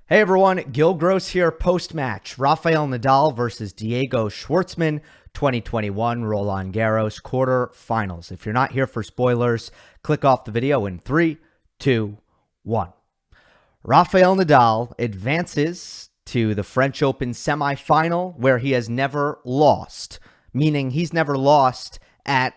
Hey everyone, Gill Gross here post-match. Rafael Nadal versus Diego Schwartzman, 2021 Roland Garros quarterfinals. If you're not here for spoilers, click off the video in 3, 2, 1. Rafael Nadal advances to the French Open semifinal where he has never lost, meaning he's never lost at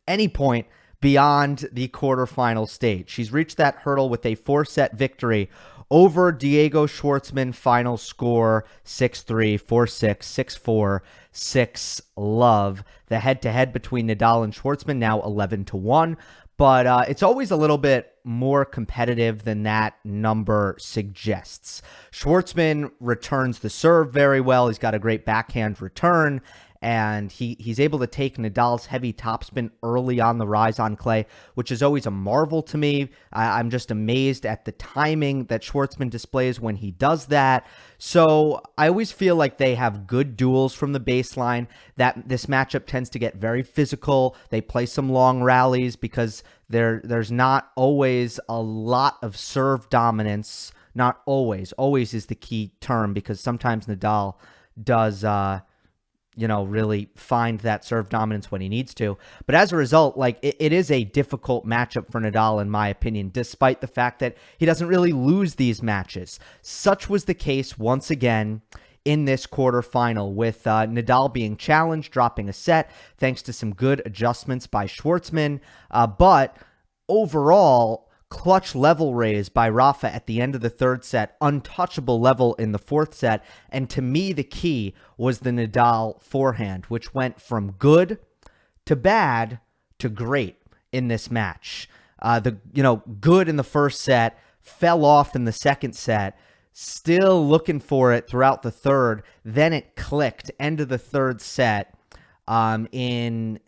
any point beyond the quarterfinal stage. He's reached that hurdle with a 4-set victory over Diego Schwartzman. Final score 6-3, 4-6, 6-4, 6-love. The head-to-head between Nadal and Schwartzman now 11-1. But it's always a little bit more competitive than that number suggests. Schwartzman returns the serve very well. He's got a great backhand return, and he's able to take Nadal's heavy topspin early on the rise on clay, which is always a marvel to me. I'm just amazed at the timing that Schwartzman displays when he does that. So I always feel like they have good duels from the baseline, that this matchup tends to get very physical. They play some long rallies because there's not always a lot of serve dominance. Not always. Always is the key term, because sometimes Nadal does really find that serve dominance when he needs to. But as a result, it is a difficult matchup for Nadal, in my opinion, despite the fact that he doesn't really lose these matches. Such was the case once again in this quarterfinal, with Nadal being challenged, dropping a set, thanks to some good adjustments by Schwartzman. But overall, clutch level raise by Rafa at the end of the third set, untouchable level in the fourth set. And to me, the key was the Nadal forehand, which went from good to bad to great in this match. Good in the first set, fell off in the second set, still looking for it throughout the third. Then it clicked, end of the third set, in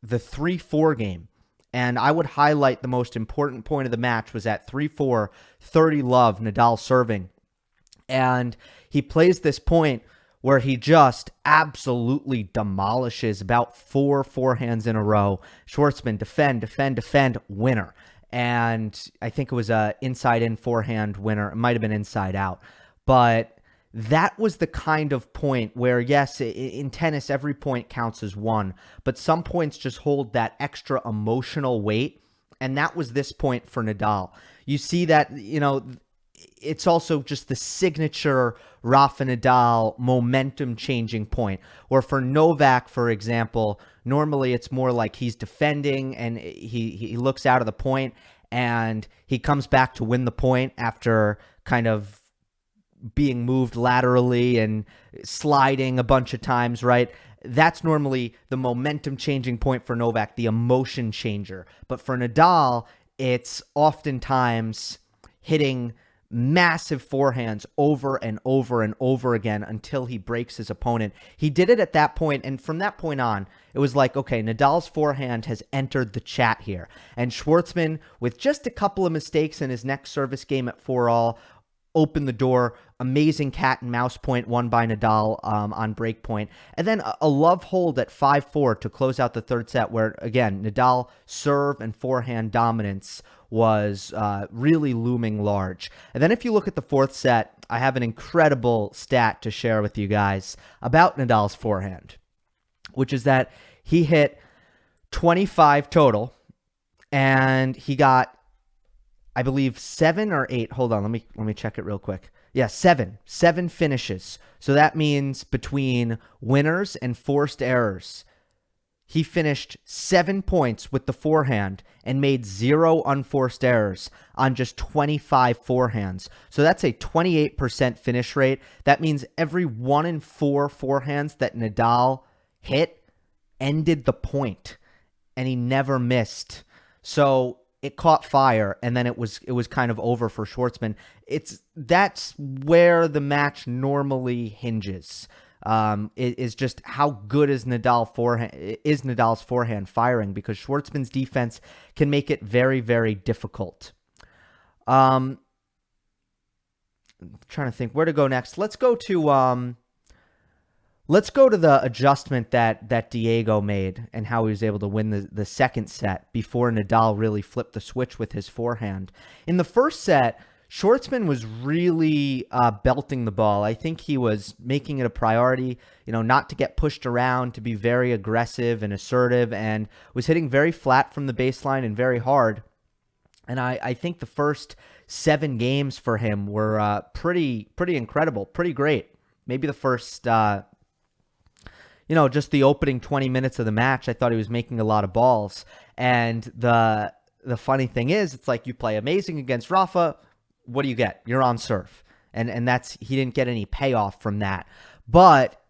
the 3-4 game. And I would highlight the most important point of the match was at 3-4, 30-love, Nadal serving. And he plays this point where he just absolutely demolishes about 4 forehands in a row. Schwartzman, defend, winner. And I think it was a inside-in forehand winner. It might have been inside-out. But that was the kind of point where, yes, in tennis, every point counts as one, but some points just hold that extra emotional weight, and that was this point for Nadal. You see that, it's also just the signature Rafa Nadal momentum-changing point, where for Novak, for example, normally it's more like he's defending, and he looks out of the point, and he comes back to win the point after kind of being moved laterally and sliding a bunch of times, right? That's normally the momentum changing point for Novak, the emotion changer. But for Nadal, it's oftentimes hitting massive forehands over and over and over again until he breaks his opponent. He did it at that point, and from that point on, it was like, okay, Nadal's forehand has entered the chat here. And Schwartzman, with just a couple of mistakes in his next service game at 4-all, opened the door. Amazing cat and mouse point won by Nadal on break point. And then a love hold at 5-4 to close out the third set, where, again, Nadal serve and forehand dominance was really looming large. And then if you look at the fourth set, I have an incredible stat to share with you guys about Nadal's forehand, which is that he hit 25 total, and he got, I believe, 7 or 8. Hold on, let me check it real quick. Yeah, 7 finishes. So that means between winners and forced errors, he finished 7 points with the forehand and made 0 unforced errors on just 25 forehands. So that's a 28% finish rate. That means every 1 in 4 forehands that Nadal hit ended the point, and he never missed. So it caught fire, and then it was kind of over for Schwartzman. That's where the match normally hinges. Is just how good is Nadal's forehand firing, because Schwartzman's defense can make it very, very difficult. I'm trying to think where to go next. Let's go to the adjustment that Diego made and how he was able to win the second set before Nadal really flipped the switch with his forehand. In the first set, Schwartzman was really belting the ball. I think he was making it a priority, not to get pushed around, to be very aggressive and assertive, and was hitting very flat from the baseline and very hard. And I think the first 7 games for him were pretty incredible, pretty great. Maybe the first, just the opening 20 minutes of the match, I thought he was making a lot of balls. And the funny thing is, it's like you play amazing against Rafa. What do you get? You're on serve. And that's, he didn't get any payoff from that. But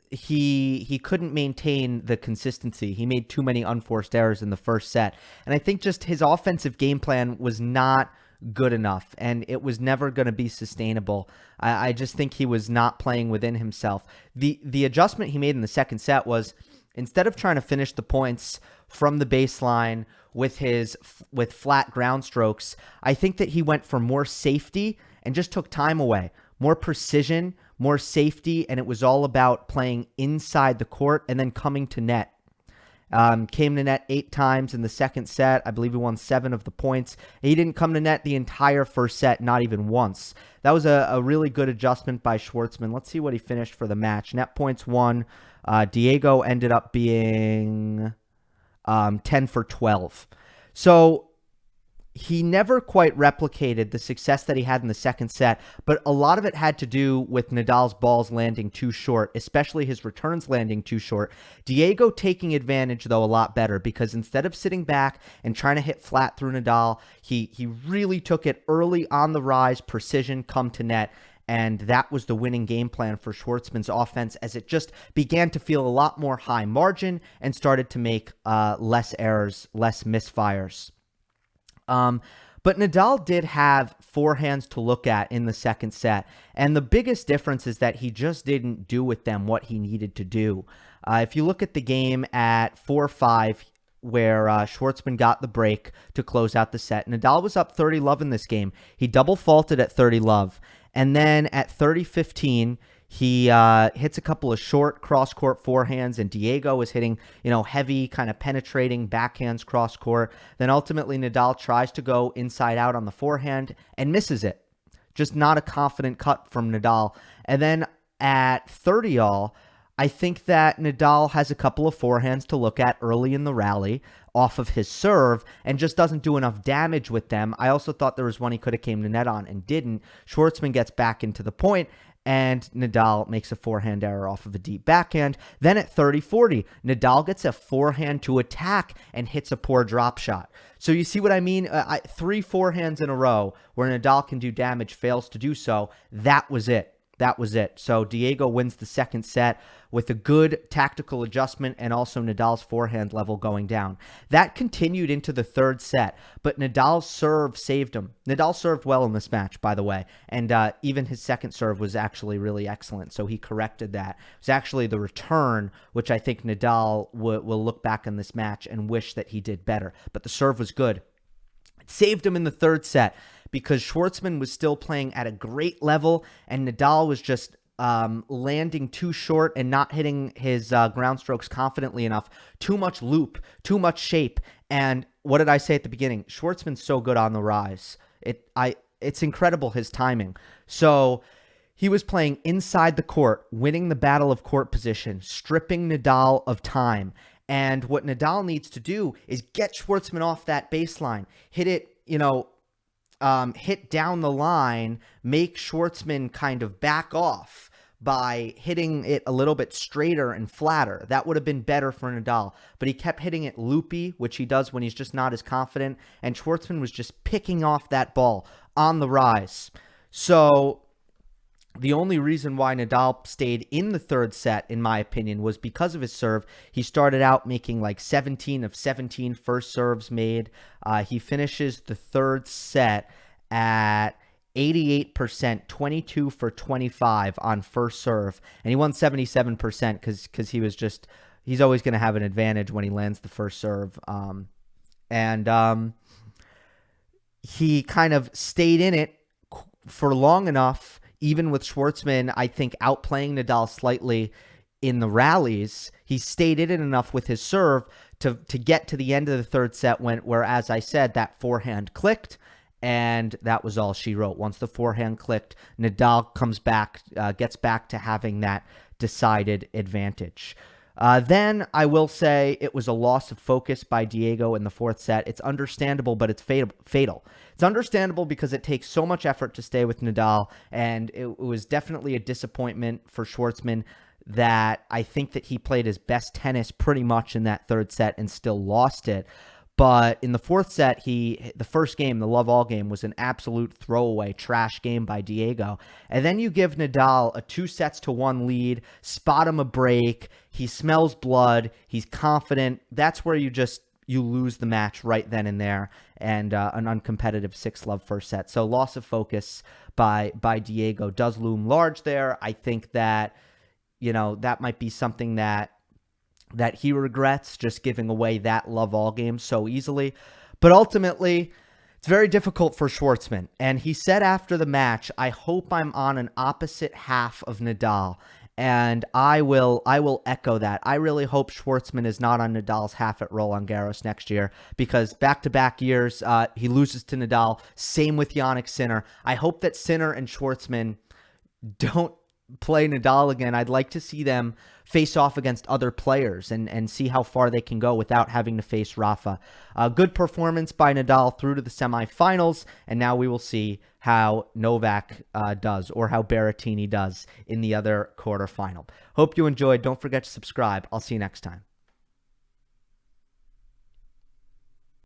he couldn't maintain the consistency. He made too many unforced errors in the first set. And I think just his offensive game plan was not good enough, and it was never going to be sustainable. I just think he was not playing within himself. The adjustment he made in the second set was, instead of trying to finish the points from the baseline with flat ground strokes, I think that he went for more safety and just took time away, more precision, more safety, and it was all about playing inside the court and then coming to net. Came to net 8 times in the second set. I believe he won 7 of the points. He didn't come to net the entire first set, not even once. That was a really good adjustment by Schwartzman. Let's see what he finished for the match. Net points won. Diego ended up being 10 for 12. So he never quite replicated the success that he had in the second set, but a lot of it had to do with Nadal's balls landing too short, especially his returns landing too short. Diego taking advantage, though, a lot better, because instead of sitting back and trying to hit flat through Nadal, he really took it early on the rise, precision, come to net, and that was the winning game plan for Schwartzman's offense, as it just began to feel a lot more high margin and started to make less errors, less misfires. But Nadal did have forehands to look at in the second set, and the biggest difference is that he just didn't do with them what he needed to do. If you look at the game at 4-5, where Schwartzman got the break to close out the set, Nadal was up 30-love in this game. He double faulted at 30-love, and then at 30-15, he hits a couple of short cross-court forehands, and Diego is hitting, heavy, kind of penetrating backhands cross-court. Then ultimately Nadal tries to go inside out on the forehand and misses it. Just not a confident cut from Nadal. And then at 30-all, I think that Nadal has a couple of forehands to look at early in the rally off of his serve and just doesn't do enough damage with them. I also thought there was one he could have came to net on and didn't. Schwartzman gets back into the point, and Nadal makes a forehand error off of a deep backhand. Then at 30-40, Nadal gets a forehand to attack and hits a poor drop shot. So you see what I mean? 3 forehands in a row where Nadal can do damage, fails to do so. That was it. That was it. So Diego wins the second set with a good tactical adjustment and also Nadal's forehand level going down. That continued into the third set, but Nadal's serve saved him. Nadal served well in this match, by the way, and even his second serve was actually really excellent, so he corrected that. It was actually the return, which I think Nadal will look back on this match and wish that he did better, but the serve was good. It saved him in the third set because Schwartzman was still playing at a great level, and Nadal was just landing too short and not hitting his ground strokes confidently enough. Too much loop, too much shape. And what did I say at the beginning? Schwartzman's so good on the rise. It's incredible, his timing. So he was playing inside the court, winning the battle of court position, stripping Nadal of time. And what Nadal needs to do is get Schwartzman off that baseline, hit it, hit down the line, make Schwartzman kind of back off by hitting it a little bit straighter and flatter. That would have been better for Nadal, but he kept hitting it loopy, which he does when he's just not as confident, and Schwartzman was just picking off that ball on the rise. So the only reason why Nadal stayed in the third set, in my opinion, was because of his serve. He started out making like 17 of 17 first serves made. He finishes the third set at 88%, 22 for 25 on first serve. And he won 77% because he's always going to have an advantage when he lands the first serve. He kind of stayed in it for long enough, even with Schwartzman, I think, outplaying Nadal slightly in the rallies. He stayed in it enough with his serve to get to the end of the third set where, as I said, that forehand clicked and that was all she wrote. Once the forehand clicked, Nadal comes back, gets back to having that decided advantage. Then I will say it was a loss of focus by Diego in the fourth set. It's understandable, but it's fatal. It's understandable because it takes so much effort to stay with Nadal, and it was definitely a disappointment for Schwartzman that I think that he played his best tennis pretty much in that third set and still lost it. But in the fourth set, the first game, the love-all game, was an absolute throwaway, trash game by Diego. And then you give Nadal a 2-1 lead, spot him a break, he smells blood, he's confident. That's where you lose the match right then and there, and an uncompetitive 6-love first set. So loss of focus by Diego does loom large there. I think that, that might be something that he regrets, just giving away that love-all game so easily. But ultimately, it's very difficult for Schwartzman. And he said after the match, I hope I'm on an opposite half of Nadal. And I will echo that. I really hope Schwartzman is not on Nadal's half at Roland Garros next year, because back-to-back years, he loses to Nadal. Same with Jannik Sinner. I hope that Sinner and Schwartzman don't play Nadal again. I'd like to see them face off against other players and see how far they can go without having to face Rafa. Good performance by Nadal through to the semifinals, and now we will see how Novak does, or how Berrettini does in the other quarterfinal. Hope you enjoyed. Don't forget to subscribe. I'll see you next time.